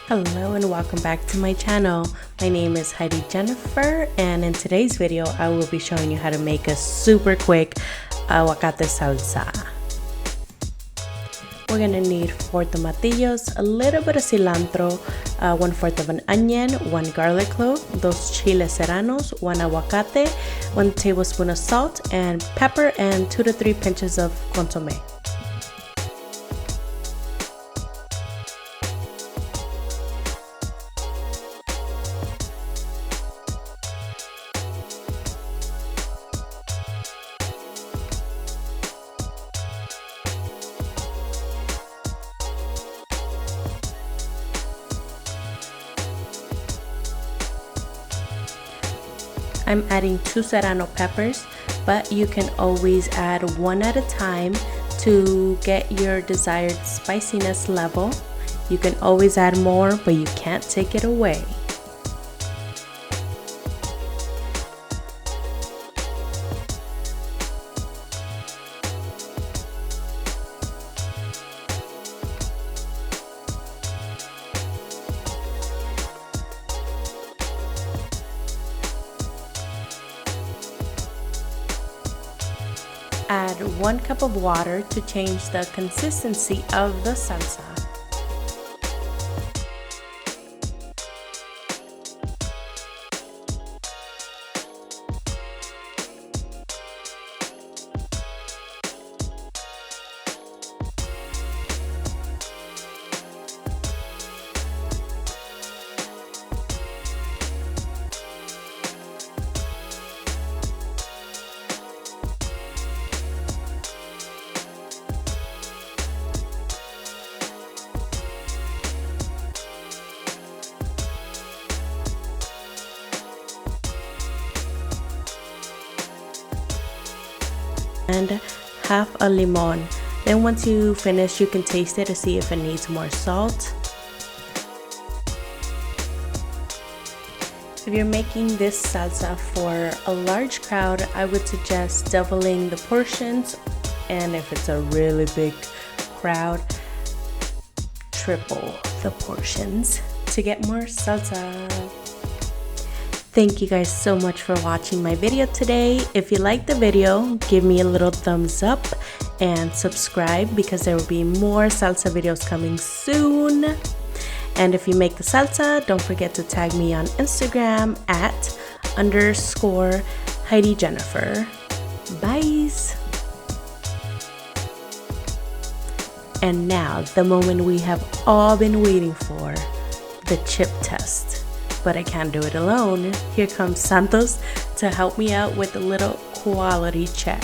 Hello and welcome back to my channel. My name is Heidi Jennifer, and in today's video I will be showing you how to make a super quick aguacate salsa. We're gonna need 4 tomatillos, a little bit of cilantro, 1/4 of an onion, 1 garlic clove, 2 chiles serranos, 1 aguacate, 1 tablespoon of salt and pepper, and 2 to 3 pinches of consomme. I'm adding 2 Serrano Peppers, but you can always add 1 at a time to get your desired spiciness level. You can always add more, but you can't take it away. Add 1 cup of water to change the consistency of the salsa. And half a limon. Then once you finish, you can taste it to see if it needs more salt. If you're making this salsa for a large crowd, I would suggest doubling the portions, and if it's a really big crowd, triple the portions to get more salsa. Thank you guys so much for watching my video today. If you liked the video, give me a little thumbs up and subscribe, because there will be more salsa videos coming soon. And if you make the salsa, don't forget to tag me on Instagram at _Heidi Jennifer. Bye. And now, the moment we have all been waiting for, the chip test. But I can't do it alone. Here comes Santos to help me out with a little quality check.